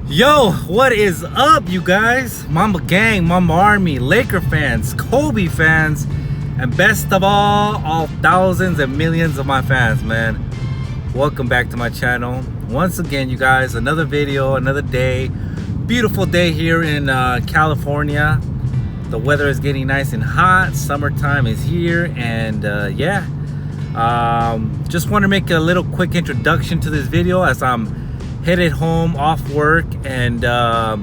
Yo, what is up, you guys? Mamba gang, Mamba army, Laker fans, Kobe fans, and best of all thousands and millions of my fans, man. Welcome back to my channel. Once again, you guys, another video, another day. Beautiful day here in California. The weather is getting nice and hot. Summertime is here, and just want to make a little quick introduction to this video as I'm headed home off work, and a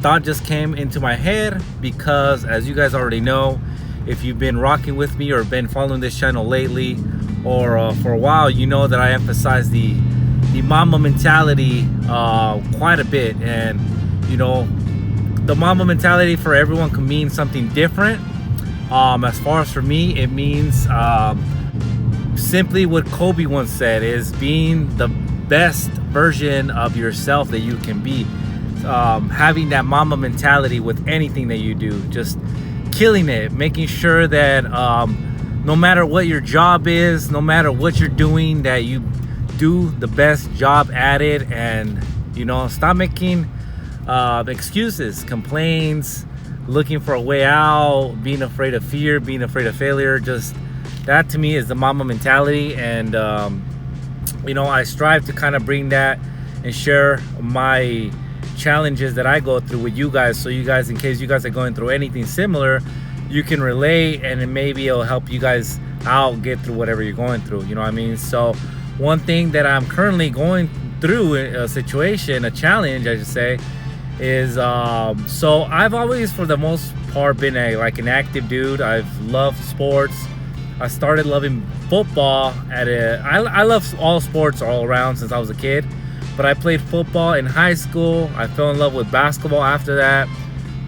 thought just came into my head because, as you guys already know, if you've been rocking with me or been following this channel lately or for a while, you know that I emphasize the Mamba mentality quite a bit. And you know, the Mamba mentality for everyone can mean something different. As far as for me, it means simply what Kobe once said, is being the best version of yourself that you can be. Having that Mamba mentality with anything that you do, just killing it, making sure that no matter what your job is, no matter what you're doing, that you do the best job at it. And you know, stop making excuses, complaints, looking for a way out, being afraid of fear, being afraid of failure. Just that to me is the Mamba mentality. And you know, I strive to kind of bring that and share my challenges that I go through with you guys, so you guys, in case you guys are going through anything similar, you can relate, and then maybe it'll help you guys out get through whatever you're going through, you know what I mean? So one thing that I'm currently going through, a situation, a challenge I should say, is so I've always, for the most part, been an active dude. I've loved sports. I started loving football I love all sports all around since I was a kid, but I played football in high school. I fell in love with basketball after that,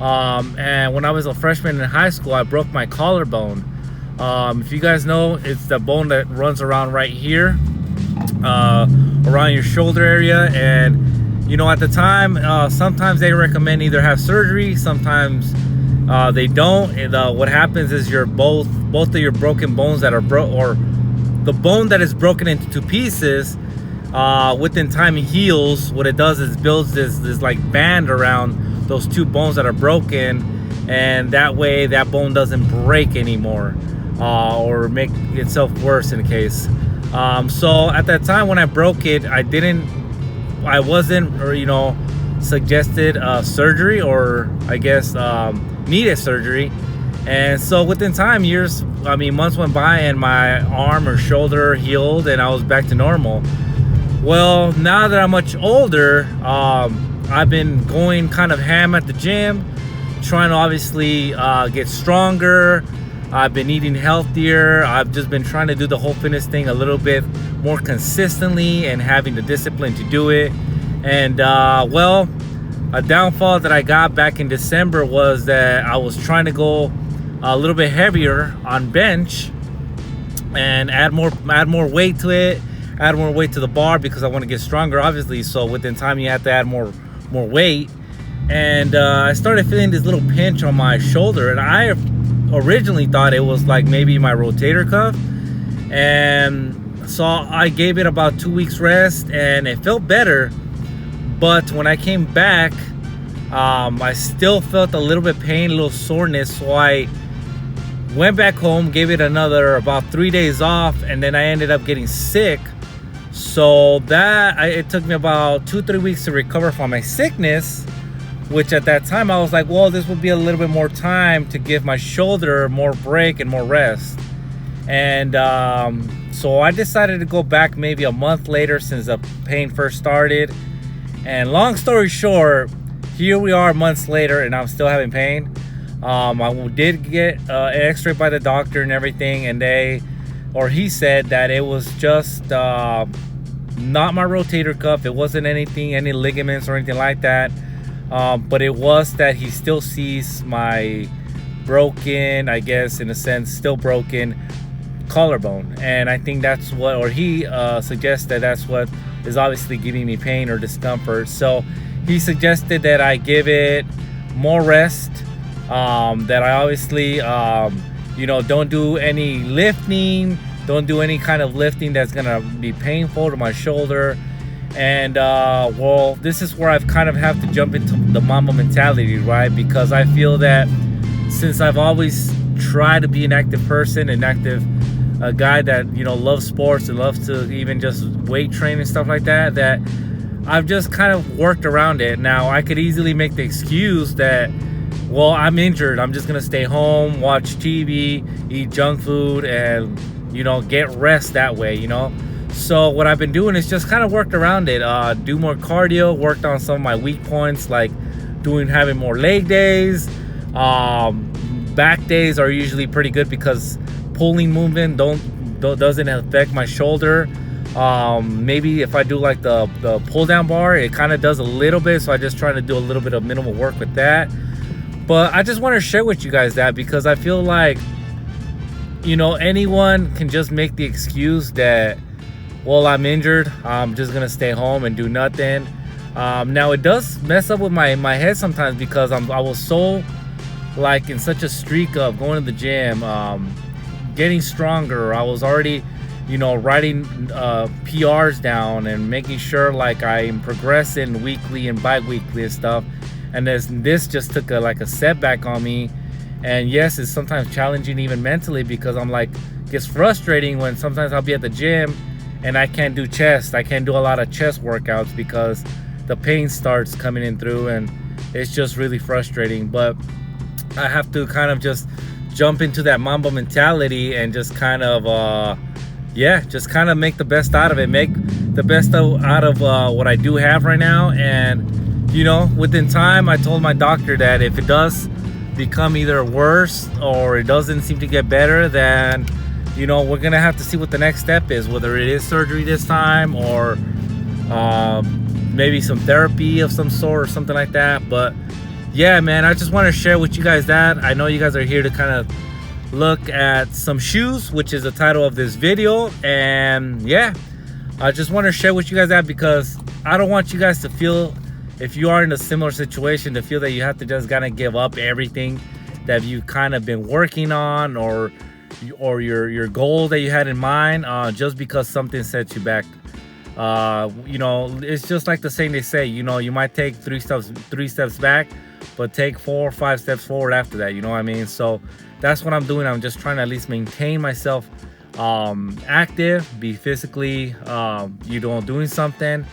and when I was a freshman in high school, I broke my collarbone. If you guys know, it's the bone that runs around right here, around your shoulder area. And you know, at the time, sometimes they recommend either have surgery, sometimes they don't. And what happens is both of your broken bones that are or the bone that is broken into two pieces, within time heals. What it does is builds this like band around those two bones that are broken, and that way that bone doesn't break anymore, or make itself worse in case. So at that time when I broke it, I wasn't, or you know, suggested surgery, or I guess needed surgery. And so within months went by, and my arm or shoulder healed, and I was back to normal. Well, now that I'm much older, I've been going kind of ham at the gym, trying to obviously get stronger. I've been eating healthier. I've just been trying to do the whole fitness thing a little bit more consistently, and having the discipline to do it. And well, a downfall that I got back in December was that I was trying to go a little bit heavier on bench and add more weight to it, add more weight to the bar, because I want to get stronger, obviously. So within time, you have to add more weight. And I started feeling this little pinch on my shoulder, and I originally thought it was like maybe my rotator cuff. And so I gave it about 2 weeks rest, and it felt better. But when I came back, I still felt a little bit pain, a little soreness. So I went back home, gave it another about 3 days off, and then I ended up getting sick. So it took me about 2-3 weeks to recover from my sickness, which at that time I was like, well, this would be a little bit more time to give my shoulder more break and more rest. And so I decided to go back maybe a month later, since the pain first started. And long story short, here we are months later, and I'm still having pain. I did get an x-ray by the doctor and everything, and he said that it was just not my rotator cuff. It wasn't any ligaments or anything like that. But it was that he still sees my broken, I guess in a sense, still broken collarbone. And I think that's what, or he suggested that's what is obviously giving me pain or discomfort. So he suggested that I give it more rest, that I obviously you know, don't do any lifting, don't do any kind of lifting that's gonna be painful to my shoulder. And well, this is where I've kind of have to jump into the Mamba mentality, right? Because I feel that since I've always tried to be an active person, an active a guy that loves sports and loves to even just weight train and stuff like that, that I've just kind of worked around it. Now I could easily make the excuse that, well, I'm injured, I'm just gonna stay home, watch TV, eat junk food, and get rest that way. So what I've been doing is just kind of worked around it. Do more cardio, worked on some of my weak points, like having more leg days. Back days are usually pretty good because pulling movement doesn't affect my shoulder. Maybe if I do like the pull down bar, it kind of does a little bit, so I just try to do a little bit of minimal work with that. But I just want to share with you guys that because I feel like anyone can just make the excuse that, well, I'm injured, I'm just gonna stay home and do nothing. Now it does mess up with my head sometimes because I was so like in such a streak of going to the gym, getting stronger. I was already writing PRs down and making sure like I'm progressing weekly and bi-weekly and stuff, and this just took a setback on me. And yes, it's sometimes challenging even mentally because I'm like, gets frustrating when sometimes I'll be at the gym and I can't do chest. I can't do a lot of chest workouts because the pain starts coming in through, and it's just really frustrating. But I have to kind of just jump into that Mamba mentality and just kind of just kind of make the best out of it, make the best out of what I do have right now. And within time, I told my doctor that if it does become either worse or it doesn't seem to get better, then we're gonna have to see what the next step is, whether it is surgery this time or maybe some therapy of some sort or something like that. But yeah, man, I just want to share with you guys that. I know you guys are here to kind of look at some shoes, which is the title of this video. And yeah, I just want to share with you guys that because I don't want you guys to feel, if you are in a similar situation, to feel that you have to just kind of give up everything that you've kind of been working on or your goal that you had in mind just because something sets you back. It's just like the saying they say, you might take three steps back, but take 4 or 5 steps forward after that. You know what I mean? So that's what I'm doing. I'm just trying to at least maintain myself active, be physically doing something.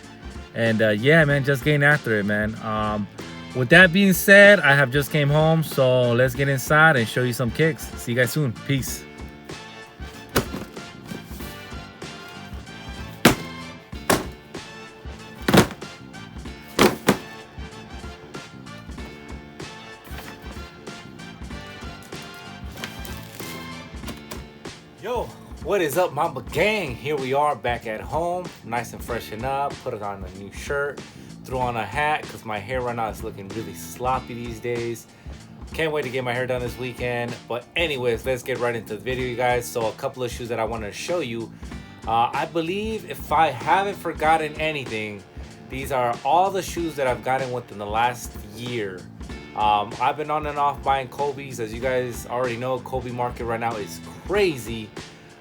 And yeah, man, just getting after it, man. With that being said, I have just came home, so let's get inside and show you some kicks. See you guys soon. Peace. Yo, what is up, Mamba gang? Here we are back at home, nice and freshened up, put on a new shirt, threw on a hat because my hair right now is looking really sloppy these days. Can't wait to get my hair done this weekend. But anyways, let's get right into the video, you guys. So a couple of shoes that I want to show you. I believe, if I haven't forgotten anything, these are all the shoes that I've gotten within the last year. I've been on and off buying Kobe's. As you guys already know, Kobe market right now is crazy.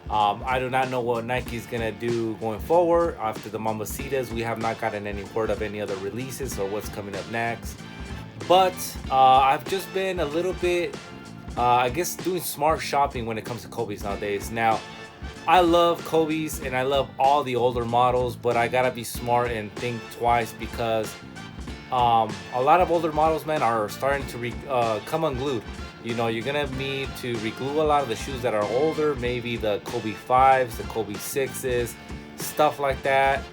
I do not know what Nike's gonna do going forward. After the Mambakickslas, we have not gotten any word of any other releases or what's coming up next. But I've just been a little bit, I guess, doing smart shopping when it comes to Kobe's nowadays. Now, I love Kobe's and I love all the older models, but I gotta be smart and think twice because a lot of older models, man, are starting to come unglued. You're gonna need to reglue a lot of the shoes that are older, maybe the Kobe 5s, the Kobe 6s, stuff like that.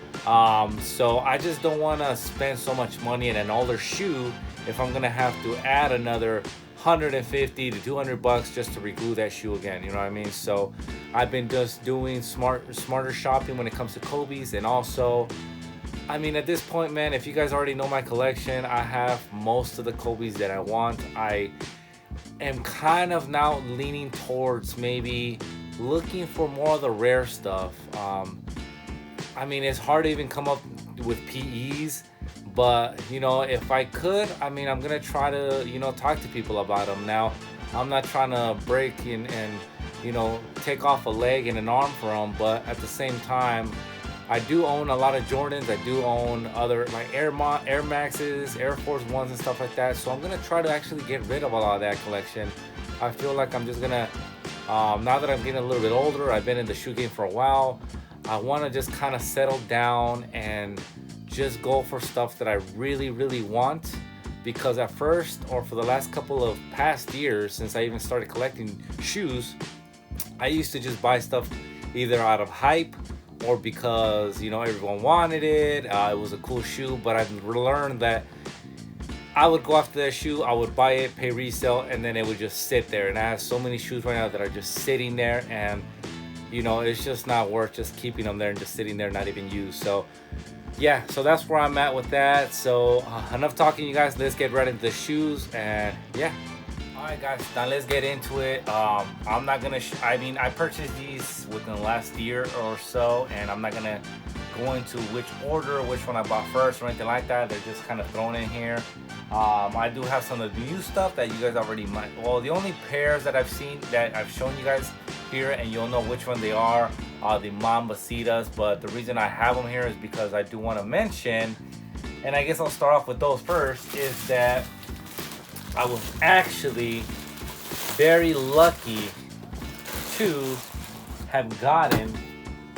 So I just don't want to spend so much money in an older shoe if I'm gonna have to add another 150 to 200 bucks just to reglue that shoe again. You know what I mean? So I've been just doing smarter shopping when it comes to Kobe's. And also, I mean, at this point, man, if you guys already know my collection, I have most of the Kobe's that I want. I am kind of now leaning towards maybe looking for more of the rare stuff. I mean, it's hard to even come up with PEs, but if I could, I mean, I'm gonna try to talk to people about them. Now, I'm not trying to break and take off a leg and an arm for them, but at the same time, I do own a lot of Jordans. I do own other like Air Maxes, Air Force Ones, and stuff like that. So I'm gonna try to actually get rid of a lot of that collection. I feel like I'm just gonna, now that I'm getting a little bit older, I've been in the shoe game for a while. I want to just kind of settle down and just go for stuff that I really, really want. Because at first, or for the last couple of past years, since I even started collecting shoes, I used to just buy stuff either out of hype or because, you know, everyone wanted it. It was a cool shoe, but I've learned that I would go after that shoe, I would buy it, pay resale, and then it would just sit there. And I have so many shoes right now that are just sitting there, and you know, it's just not worth just keeping them there and just sitting there, not even used. So yeah, so that's where I'm at with that. So enough talking, you guys. Let's get right into the shoes, and yeah. All right, guys, now let's get into it. I'm not gonna I mean, I purchased these within the last year or so, and I'm not gonna go into which order, which one I bought first or anything like that. They're just kind of thrown in here. I do have some of the new stuff that you guys already might. Well, the only pairs that I've seen that I've shown you guys here, and you'll know which one they are the Mambakickslas. But the reason I have them here is because I do want to mention, and I guess I'll start off with those first, is that I was actually very lucky to have gotten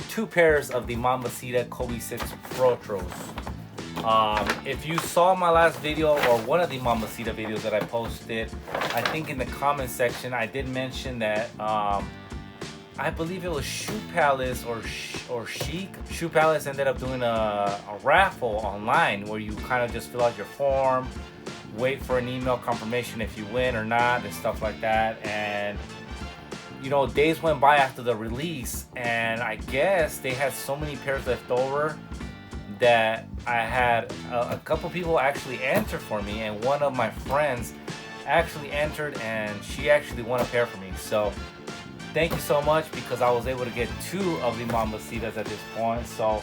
2 pairs of the Mambakicksla Kobe 6 Protros. If you saw my last video or one of the Mambakicksla videos that I posted, I think in the comment section I did mention that I believe it was Shoe Palace or Chic. Shoe Palace ended up doing a raffle online where you kind of just fill out your form, wait for an email confirmation if you win or not, and stuff like that. And you know, days went by after the release, and I guess they had so many pairs left over that I had a couple people actually enter for me, and one of my friends actually entered, and she actually won a pair for me. So thank you so much, because I was able to get 2 of the Mambakickslas at this point. So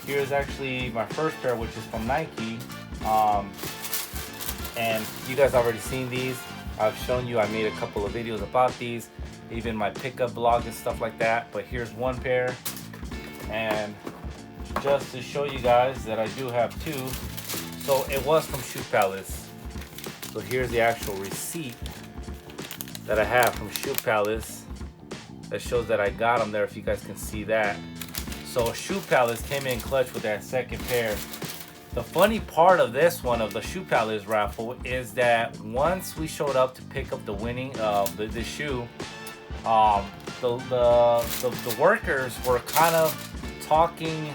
here's actually my first pair, which is from Nike. And you guys already seen these. I've shown you, I made a couple of videos about these, even my pickup vlog and stuff like that. But here's one pair, and just to show you guys that I do have 2. So it was from Shoe Palace. So here's the actual receipt that I have from Shoe Palace that shows that I got them there, if you guys can see that. So Shoe Palace came in clutch with that second pair. The funny part of this one, of the Shoe Palace raffle, is that once we showed up to pick up the winning the shoe, the workers were kind of talking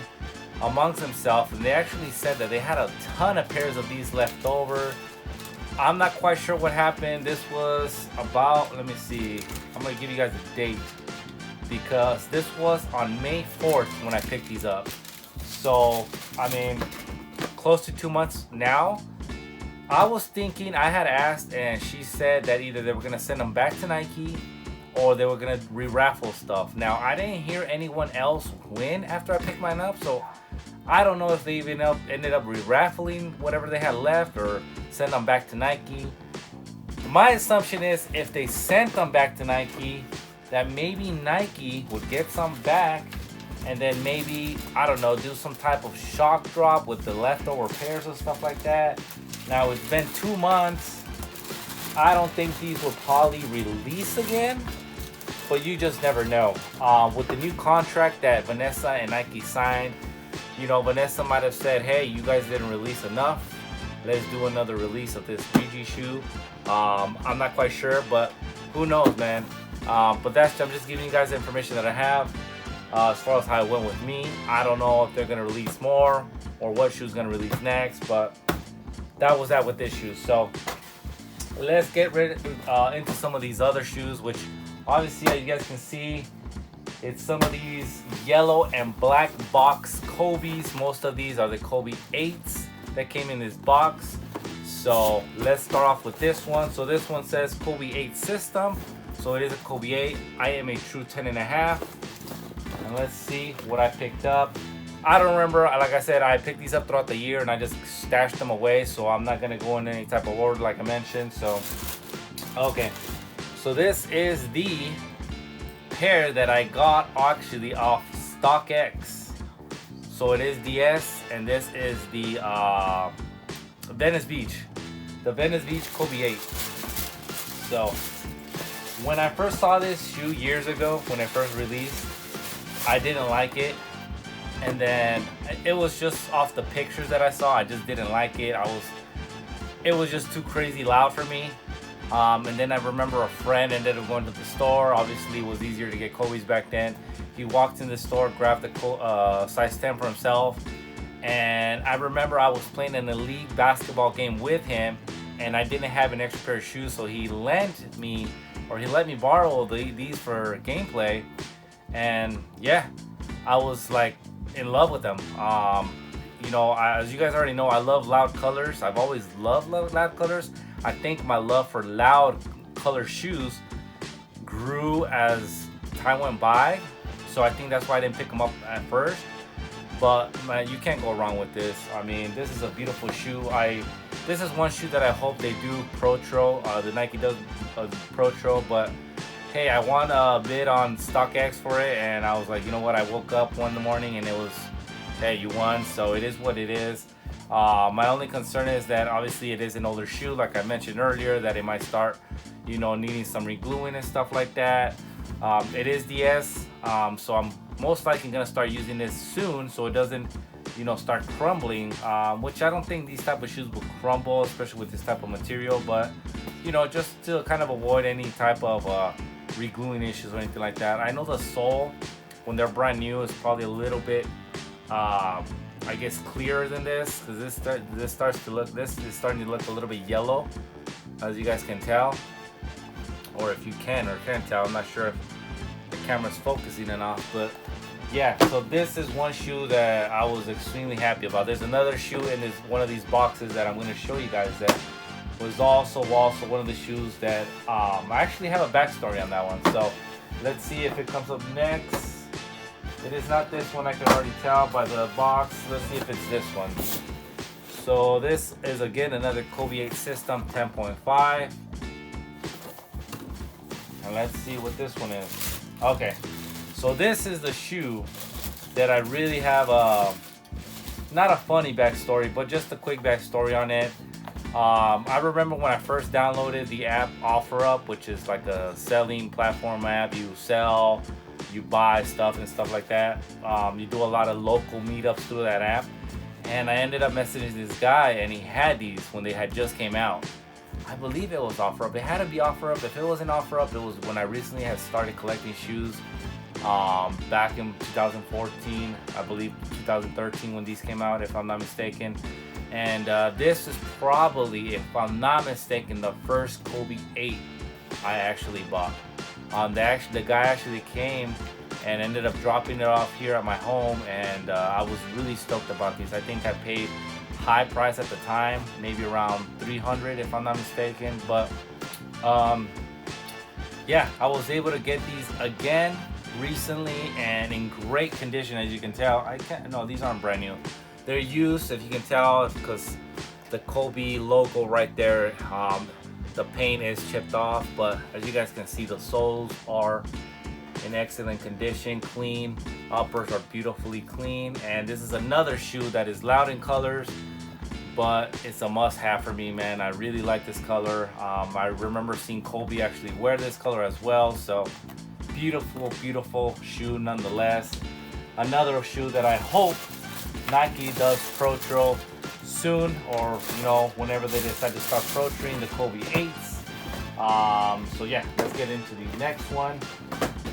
amongst themselves, and they actually said that they had a ton of pairs of these left over. I'm not quite sure what happened. This was about, let me see, I'm gonna give you guys a date, because this was on May 4th when I picked these up. So I mean, close to 2 months now. I was thinking, I had asked, and she said that either they were gonna send them back to Nike or they were gonna re-raffle stuff. Now, I didn't hear anyone else win after I picked mine up, so I don't know if they even ended up re-raffling whatever they had left or send them back to Nike. My assumption is if they sent them back to Nike, that maybe Nike would get some back, and then maybe, I don't know, do some type of shock drop with the leftover pairs and stuff like that. Now, it's been 2 months. I don't think these will probably release again, but you just never know. With the new contract that Vanessa and Nike signed, you know, Vanessa might have said, hey, you guys didn't release enough. Let's do another release of this 3G shoe. I'm not quite sure, but who knows, man. But I'm just giving you guys the information that I have. As far as how it went with me, I don't know if they're gonna release more or what shoe's gonna release next, but that was that with this shoe. So let's get into some of these other shoes, which obviously, as you guys can see, it's some of these yellow and black box Kobe's. Most of these are the Kobe 8s that came in this box. So let's start off with this one. So this one says Kobe 8 system. So it is a Kobe 8. I am a true 10.5. And let's see what I picked up. I don't remember. Like I said, I picked these up throughout the year and I just stashed them away. So I'm not going to go in any type of order like I mentioned. So, okay. So this is the pair that I got actually off StockX. So it is DS, and this is the Venice Beach. The Venice Beach Kobe 8. So when I first saw this shoe years ago, when it first released, I didn't like it. And then it was just off the pictures that I saw, I just didn't like it. It was just too crazy loud for me. And then I remember a friend ended up going to the store. Obviously, it was easier to get Kobe's back then. He walked in the store, grabbed the size 10 for himself. And I remember I was playing in a league basketball game with him, and I didn't have an extra pair of shoes, so he let me borrow these for gameplay. And yeah, I was like in love with them. You know, as you guys already know, I love loud colors. I've always loved loud colors. I think my love for loud color shoes grew as time went by, so I think that's why I didn't pick them up at first. But man, you can't go wrong with this. I mean, this is a beautiful shoe. This is one shoe that I hope they do Pro Tro. The Nike does Pro Tro, but hey, I won a bid on StockX for it, and I was like, you know what? I woke up one morning and it was, hey, you won, so it is what it is. My only concern is that obviously it is an older shoe, like I mentioned earlier, that it might start, you know, needing some regluing and stuff like that. It is DS, so I'm most likely gonna start using this soon, so it doesn't, you know, start crumbling. Which I don't think these type of shoes will crumble, especially with this type of material. But you know, just to kind of avoid any type of regluing issues or anything like that. I know the sole, when they're brand new, is probably a little bit, I guess, clearer than this, because this is starting to look a little bit yellow, as you guys can tell, or if you can or can't tell. I'm not sure if the camera's focusing enough, but yeah. So this is one shoe that I was extremely happy about. There's another shoe in one of these boxes that I'm going to show you guys that was also one of the shoes that I actually have a backstory on that one. So let's see if it comes up next. It is not this one, I can already tell by the box. Let's see if it's this one. So this is again another Kobe 8 System 10.5. And let's see what this one is. Okay, so this is the shoe that I really have not a funny backstory, but just a quick backstory on it. I remember when I first downloaded the app OfferUp, which is like a selling platform app. You sell, you buy stuff and stuff like that. You do a lot of local meetups through that app. And I ended up messaging this guy, and he had these when they had just came out. I believe it was OfferUp. It had to be OfferUp. If it wasn't OfferUp, it was when I recently had started collecting shoes. Back in 2014, I believe 2013 when these came out, if I'm not mistaken. And this is probably, if I'm not mistaken, the first Kobe 8 I actually bought. The guy actually came and ended up dropping it off here at my home, and I was really stoked about these. I think I paid high price at the time, maybe around $300 if I'm not mistaken. But yeah, I was able to get these again recently and in great condition, as you can tell. These aren't brand new. They're used, if you can tell, because the Kobe logo right there, the paint is chipped off, but as you guys can see, the soles are in excellent condition, clean. Uppers are beautifully clean. And this is another shoe that is loud in colors, but it's a must-have for me, man. I really like this color. I remember seeing Kobe actually wear this color as well, so beautiful, beautiful shoe nonetheless. Another shoe that I hope Nike does Pro Tro soon, or you know, whenever they decide to start Pro Troing the Kobe 8s. So yeah, let's get into the next one,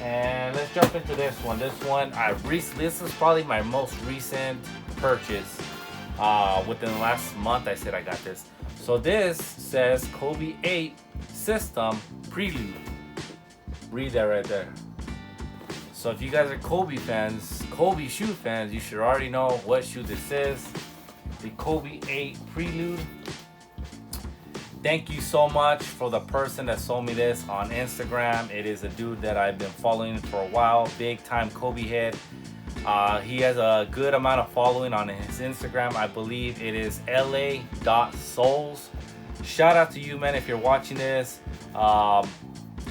and let's jump into this one. This is probably my most recent purchase. Within the last month, I said I got this. So this says Kobe 8 System Prelude. Read that right there. So if you guys are Kobe fans, Kobe shoe fans, you should already know what shoe this is. The Kobe 8 Prelude. Thank you so much for the person that sold me this on Instagram. It is a dude that I've been following for a while. Big time Kobe head. He has a good amount of following on his Instagram. I believe it is la.souls. Shout out to you, man, if you're watching this.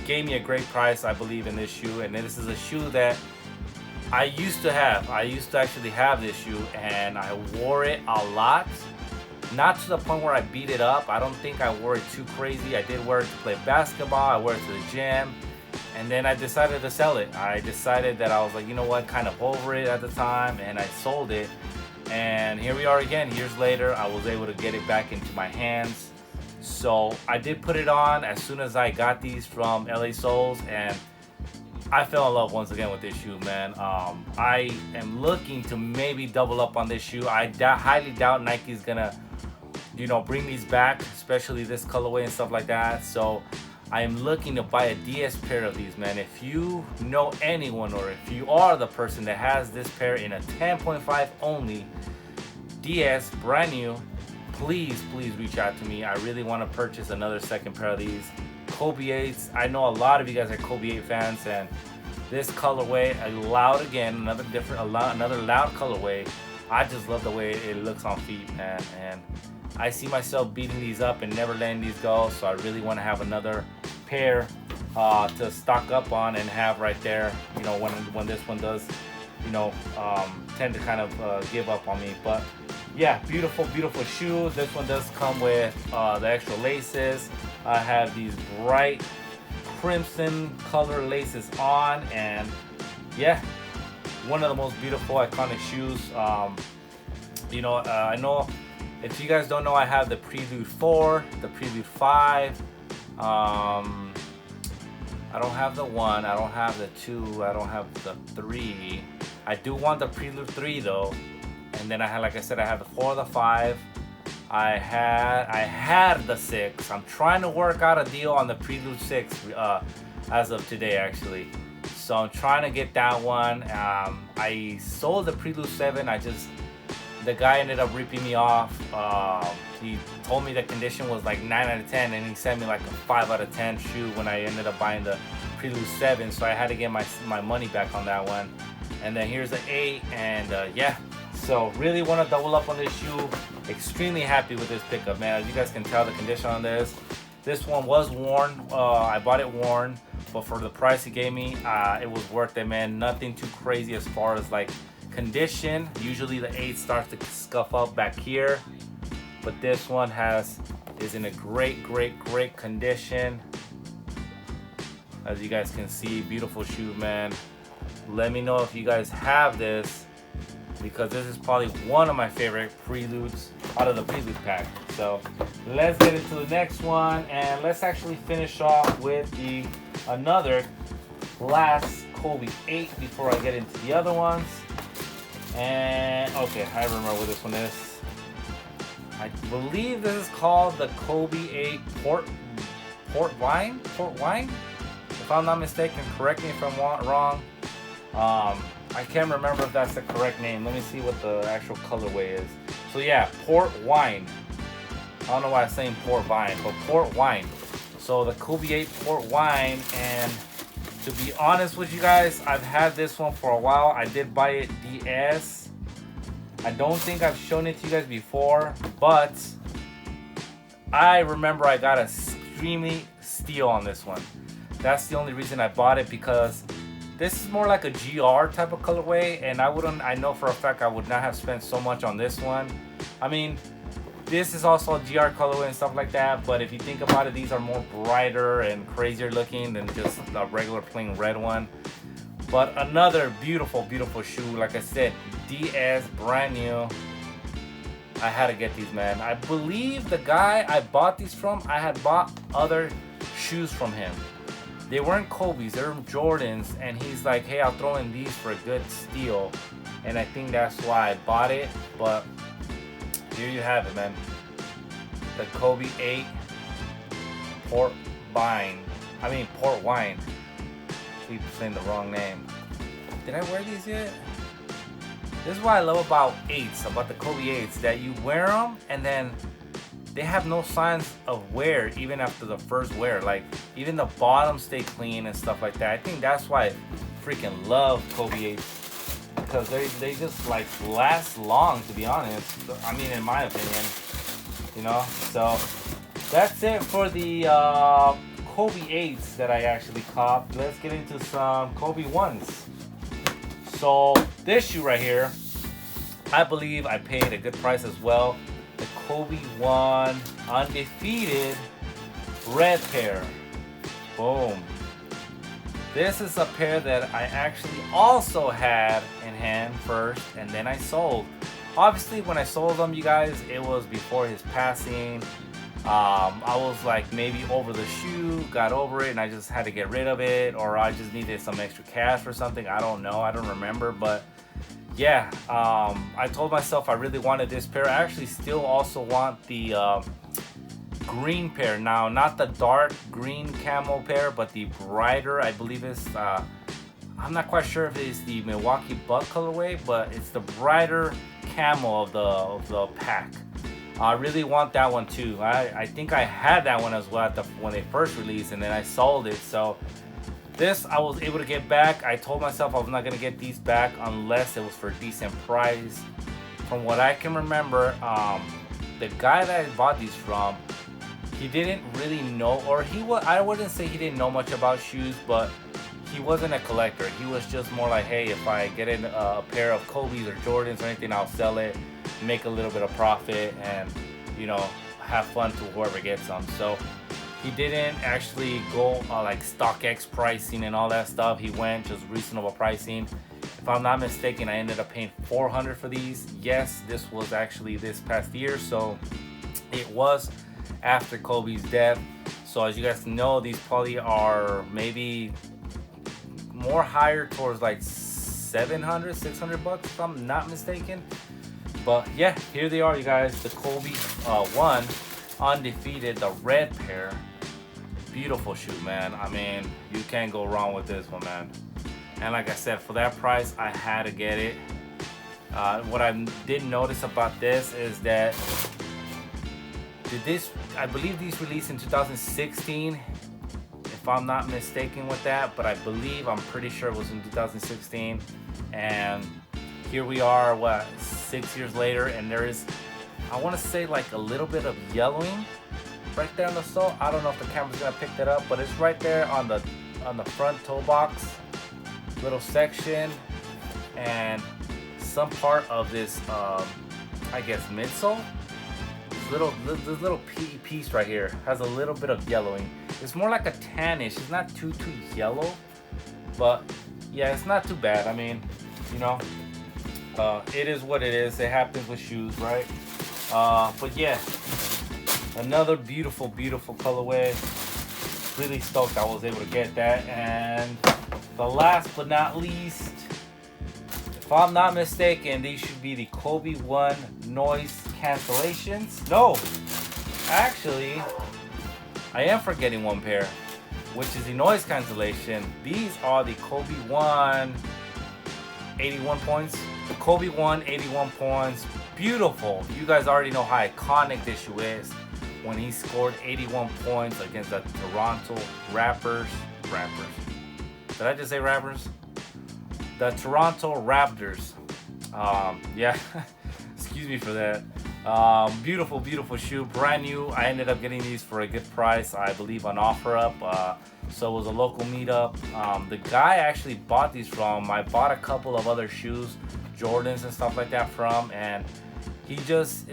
Gave me a great price, I believe, in this shoe. And this is a shoe that I used to actually have this shoe, and I wore it a lot. Not to the point where I beat it up. I don't think I wore it too crazy. I did wear it to play basketball. I wore it to the gym. And then I decided to sell it. I decided that I was like, you know what, kind of over it at the time, and I sold it. And here we are again, years later. I was able to get it back into my hands. So I did put it on as soon as I got these from LA Souls, and I fell in love once again with this shoe, man. I am looking to maybe double up on this shoe. I highly doubt Nike's gonna, you know, bring these back, especially this colorway and stuff like that. So I am looking to buy a DS pair of these, man. If you know anyone, or if you are the person that has this pair in a 10.5 only DS, brand new, please reach out to me. I really want to purchase another second pair of these Kobe 8s. I know a lot of you guys are Kobe 8 fans, and this colorway, another loud colorway. I just love the way it looks on feet, man. And I see myself beating these up and never letting these go, so I really want to have another pair to stock up on and have right there, you know, when this one does, you know, tend to kind of give up on me. But yeah, beautiful shoes. This one does come with the extra laces. I have these bright crimson color laces on, and yeah, one of the most beautiful iconic shoes. You know, I know if you guys don't know, I have the Prelude 4, the Prelude 5. I don't have the 1, I don't have the 2, I don't have the 3. I do want the Prelude 3 though. And then I had, like I said, I have the 4, the 5. I had the 6. I'm trying to work out a deal on the Prelude 6 as of today, actually. So I'm trying to get that one. I sold the Prelude 7. The guy ended up ripping me off. He told me the condition was like 9 out of 10, and he sent me like a 5 out of 10 shoe when I ended up buying the Prelude 7. So I had to get my money back on that one. And then here's the 8, and yeah. So really want to double up on this shoe. Extremely happy with this pickup, man. As you guys can tell, the condition on this one was worn. I bought it worn, but for the price he gave me, it was worth it, man. Nothing too crazy as far as like condition. Usually the 8 starts to scuff up back here, but this one is in a great condition. As you guys can see, beautiful shoe, man. Let me know if you guys have this, because this is probably one of my favorite Preludes out of the Prelude pack. So let's get into the next one, and let's actually finish off with another last Kobe 8 before I get into the other ones. And okay, I remember what this one is. I believe this is called the Kobe 8 Port Wine. If I'm not mistaken, correct me if I'm wrong. I can't remember if that's the correct name. Let me see what the actual colorway is. So yeah, Port Wine. I don't know why I'm saying Port Wine, but Port Wine. So the Kobe 8 Port Wine, and to be honest with you guys, I've had this one for a while. I did buy it DS. I don't think I've shown it to you guys before, but I remember I got a extremely steal on this one. That's the only reason I bought it, because this is more like a GR type of colorway, and I know for a fact I would not have spent so much on this one. I mean, this is also a GR colorway and stuff like that, but if you think about it, these are more brighter and crazier looking than just a regular plain red one. But another beautiful shoe. Like I said, DS, brand new. I had to get these, man. I believe the guy I bought these from, I had bought other shoes from him. They weren't Kobe's, they were Jordans, and he's like, hey, I'll throw in these for a good steal. And I think that's why I bought it. But here you have it, man. The Kobe 8 Port Wine. Keep saying the wrong name. Did I wear these yet? This is what I love about 8s, about the Kobe 8s, that you wear them and then they have no signs of wear even after the first wear. Like, even the bottom stay clean and stuff like that. I think that's why I freaking love Kobe 8s, because they just like last long, to be honest. I mean, in my opinion, you know. So that's it for the Kobe 8s that I actually copped. Let's get into some Kobe 1s. So this shoe right here, I believe I paid a good price as well. The Kobe 1 undefeated red pair. Boom. This is a pair that I actually also had in hand first, and then I sold. Obviously, when I sold them, you guys, it was before his passing. I was like maybe over the shoe, got over it, and I just had to get rid of it, or I just needed some extra cash or something. I don't know. I don't remember, but yeah, I told myself I really wanted this pair. I actually still also want the green pair now, not the dark green camo pair, but the brighter, I believe it's I'm not quite sure if it's the Milwaukee Buck colorway, but it's the brighter camo of the pack. I really want that one too. I think I had that one as well when they first released, and then I sold it. So this I was able to get back. I told myself I was not gonna get these back unless it was for a decent price. From what I can remember, the guy that I bought these from, he didn't really know, or I wouldn't say he didn't know much about shoes, but he wasn't a collector. He was just more like, hey, if I get in a pair of Kobe's or Jordans or anything, I'll sell it, make a little bit of profit, and you know, have fun to whoever gets them. So he didn't actually go like StockX pricing and all that stuff. He went just reasonable pricing. If I'm not mistaken, I ended up paying $400 for these. Yes, this was actually this past year, so it was after Kobe's death. So as you guys know, these probably are maybe more higher towards like $600 if I'm not mistaken. But yeah, here they are, you guys. The Kobe 1 undefeated, the red pair. Beautiful shoe, man. I mean, you can't go wrong with this one, man. And like I said, for that price, I had to get it. What I did notice about this is that I believe these released in 2016, if I'm not mistaken with that, but I'm pretty sure it was in 2016. And here we are, what, 6 years later, and there is, I want to say, like a little bit of yellowing right there on the sole. I don't know if the camera's gonna pick that up, but it's right there on the front toe box, little section, and some part of this, I guess, midsole. This little piece right here has a little bit of yellowing. It's more like a tannish. It's not too yellow, but yeah, it's not too bad. I mean, you know, it is what it is. It happens with shoes, right? But yeah, another beautiful colorway. Really stoked I was able to get that. And the last but not least, if I'm not mistaken, these should be the Kobe 1 noise cancellations. No, actually, I am forgetting one pair, which is the noise cancellation. These are the Kobe 1 81 points. The Kobe 1 81 points. Beautiful. You guys already know how iconic this shoe is when he scored 81 points against the Toronto Raptors. Did I just say rappers? The Toronto Raptors. Yeah, excuse me for that. Beautiful shoe, brand new. I ended up getting these for a good price, I believe on OfferUp. So it was a local meetup. The guy I actually bought these from, I bought a couple of other shoes, Jordans and stuff like that from, and he just,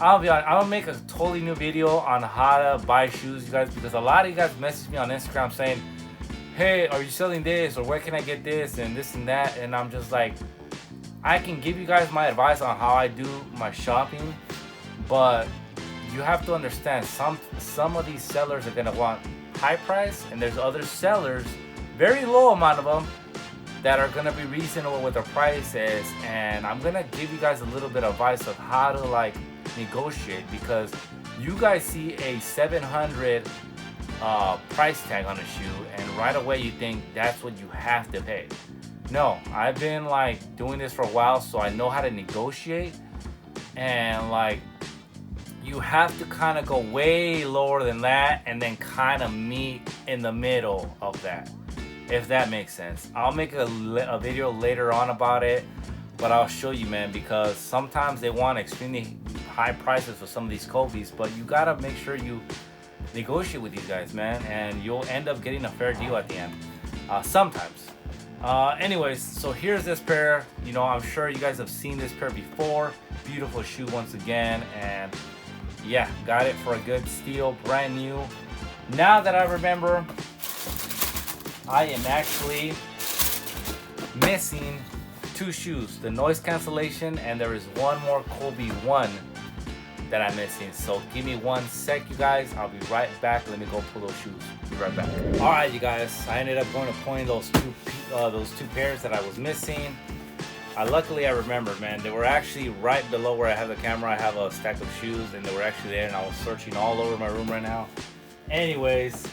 I'll be honest, I'm gonna make a totally new video on how to buy shoes, you guys, because a lot of you guys message me on Instagram saying, hey, are you selling this, or where can I get this and this and that, and I'm just like, I can give you guys my advice on how I do my shopping, but you have to understand some of these sellers are gonna want high price, and there's other sellers, very low amount of them, that are gonna be reasonable with their prices. And I'm gonna give you guys a little bit of advice of how to like negotiate, because you guys see a $700 price tag on a shoe, and right away you think that's what you have to pay. No, I've been like doing this for a while, so I know how to negotiate, and like you have to kind of go way lower than that and then kind of meet in the middle of that, if that makes sense. I'll make a video later on about it, but I'll show you, man, because sometimes they want extremely high prices for some of these Kobe's, but you gotta make sure you negotiate with these guys, man, and you'll end up getting a fair deal at the end. Sometimes. Anyways, so here's this pair. You know, I'm sure you guys have seen this pair before. Beautiful shoe once again, and yeah, got it for a good steal, brand new. Now that I remember, I am actually missing two shoes, the noise cancellation, and there is one more Kobe 1 that I'm missing. So give me 1 sec, you guys. I'll be right back. Let me go pull those shoes. Be right back. All right, you guys. I ended up going to point those two pairs that I was missing. Luckily, I remembered, man. They were actually right below where I have the camera. I have a stack of shoes, and they were actually there, and I was searching all over my room right now. Anyways,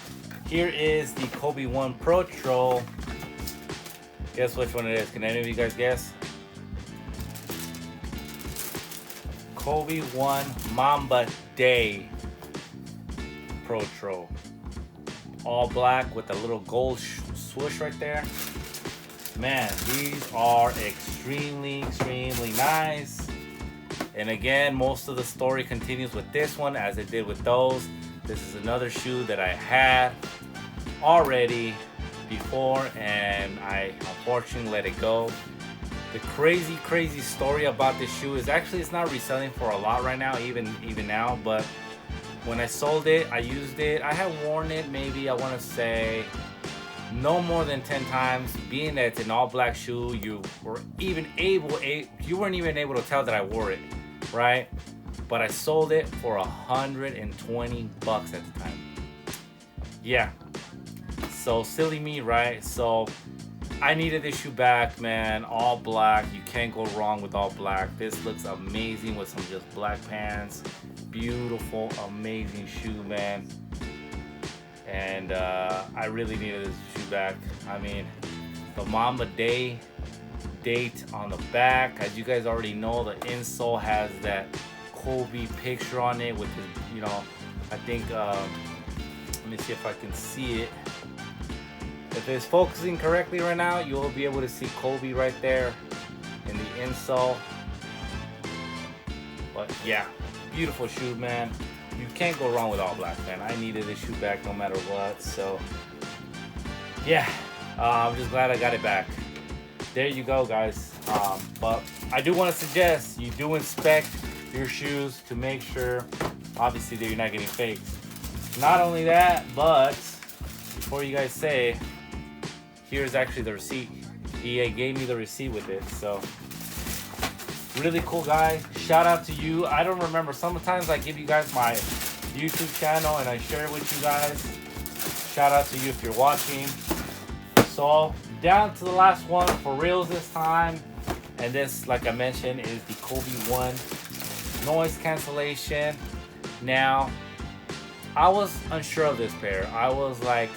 here is the Kobe 1 Pro Troll. Guess which one it is? Can any of you guys guess? Kobe 1 Mamba Day Pro Troll. All black with a little gold swoosh right there. Man, these are extremely nice. And again, most of the story continues with this one as it did with those. This is another shoe that I had already before, and I unfortunately let it go. The crazy story about this shoe is actually it's not reselling for a lot right now, even now, but when I sold it, I used it. I had worn it maybe, I want to say, no more than 10 times. Being that it's an all black shoe, you weren't even able to tell that I wore it, right? But I sold it for $120 at the time. Yeah. So silly me, right? So I needed this shoe back, man. All black. You can't go wrong with all black. This looks amazing with some just black pants. Beautiful, amazing shoe, man. And I really needed this shoe back. I mean, the Mamba Day date on the back. As you guys already know, the insole has that Kobe picture on it with his, you know, I think, let me see if I can see it. If it's focusing correctly right now, you'll be able to see Kobe right there in the insole. But yeah, beautiful shoe, man. You can't go wrong with all black, man. I needed this shoe back no matter what. So yeah, I'm just glad I got it back. There you go, guys. But I do want to suggest you do inspect your shoes to make sure, obviously, that you're not getting faked. Not only that, but before you guys say, here's actually the receipt. He gave me the receipt with it, so really cool guy. Shout out to you. I don't remember, sometimes I give you guys my YouTube channel and I share it with you guys. Shout out to you if you're watching. So down to the last one for reals this time, and this, like I mentioned, is the Kobe 1 noise cancellation. Now, I was unsure of this pair. I was like,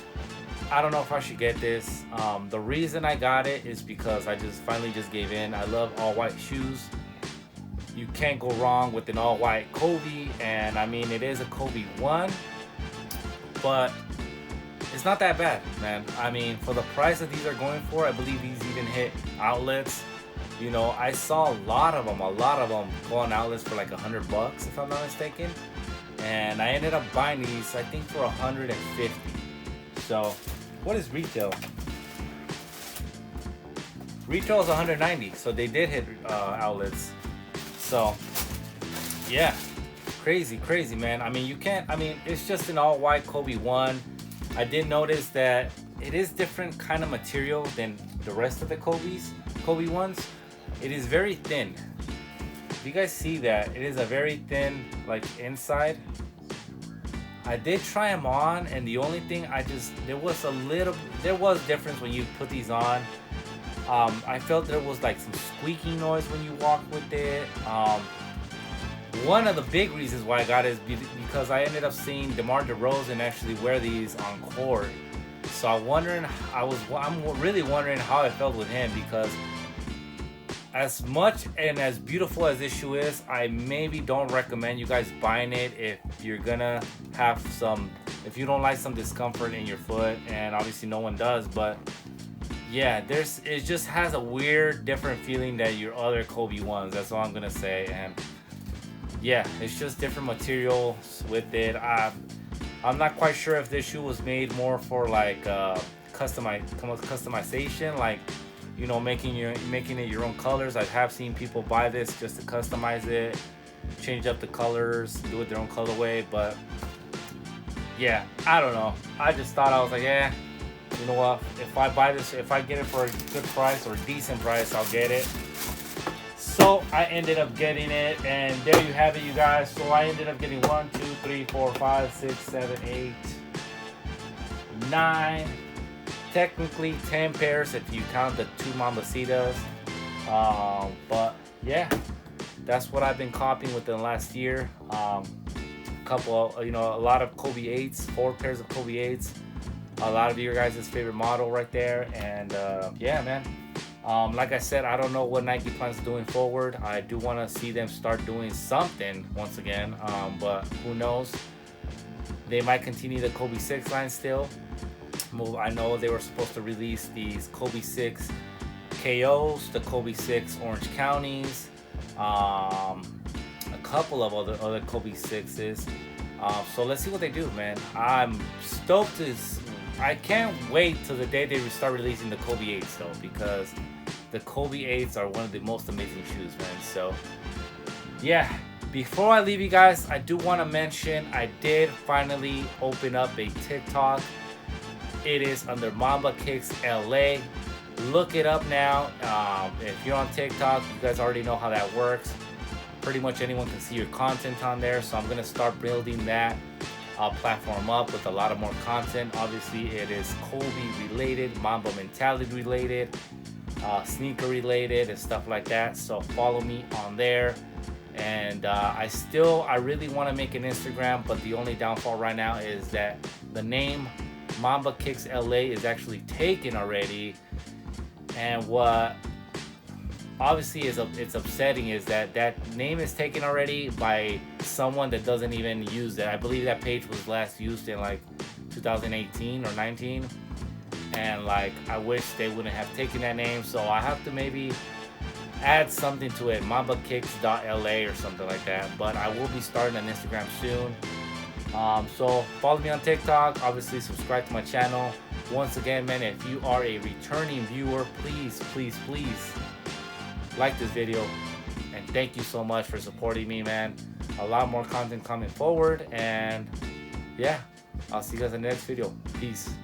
I don't know if I should get this. The reason I got it is because I finally gave in. I love all white shoes. You can't go wrong with an all white Kobe, and I mean, it is a Kobe 1, but it's not that bad, man. I mean, for the price that these are going for, I believe these even hit outlets. You know, I saw a lot of them go on outlets for like $100 if I'm not mistaken. And I ended up buying these, I think, for $150. So, what is retail? Retail is $190, so they did hit outlets. So, yeah, crazy, man. I mean, it's just an all-white Kobe 1. I did notice that it is different kind of material than the rest of the Kobe 1s. It is very thin. If you guys see that, it is a very thin, like, inside. I did try them on, and the only thing there was difference when you put these on. I felt there was like some squeaking noise when you walked with it. One of the big reasons why I got it is because I ended up seeing DeMar DeRozan actually wear these on court. So I'm really wondering how it felt with him, because as much and as beautiful as this shoe is, I maybe don't recommend you guys buying it if you're gonna have if you don't like some discomfort in your foot, and obviously no one does, but yeah, it just has a weird, different feeling than your other Kobe 1s. That's all I'm gonna say. And yeah, it's just different materials with it. I'm not quite sure if this shoe was made more for like customization, like you know, making it your own colors. I have seen people buy this just to customize it, change up the colors, do it their own colorway. But yeah, I don't know. I just thought, I was like, yeah, you know what? If I buy this, if I get it for a good price or a decent price, I'll get it. So I ended up getting it, and there you have it, you guys. So I ended up getting 1, 2, 3, 4, 5, 6, 7, 8, 9, technically 10 pairs if you count the 2 Mambacitas. But yeah, that's what I've been copying within the last year. Couple of, you know, a lot of Kobe 8s, 4 pairs of Kobe 8s. A lot of your guys' favorite model right there. And yeah, man. Like I said, I don't know what Nike plans doing forward. I do want to see them start doing something once again, but who knows? They might continue the Kobe 6 line still. I know they were supposed to release these Kobe 6 KOs, the Kobe 6 Orange Counties, a couple of other Kobe 6s. So let's see what they do, man. I'm stoked. I can't wait till the day they start releasing the Kobe 8s though, because the Kobe 8s are one of the most amazing shoes, man. So yeah, before I leave you guys, I do want to mention I did finally open up a TikTok. It is under Mambakicksla. Look it up now. If you're on TikTok, you guys already know how that works. Pretty much anyone can see your content on there. So I'm gonna start building that platform up with a lot of more content. Obviously, it is Kobe related, Mamba mentality related, sneaker related, and stuff like that. So follow me on there. And I really want to make an Instagram, but the only downfall right now is that the name Mambakicksla is actually taken already. And what obviously it's upsetting is that name is taken already by someone that doesn't even use it. I believe that page was last used in like 2018 or 19, and like I wish they wouldn't have taken that name. So I have to maybe add something to it, Mambakicks.la or something like that. But I will be starting an Instagram soon. So follow me on TikTok. Obviously subscribe to my channel. Once again, man, if you are a returning viewer, please like this video, and thank you so much for supporting me, man. A lot more content coming forward, and yeah, I'll see you guys in the next video. Peace.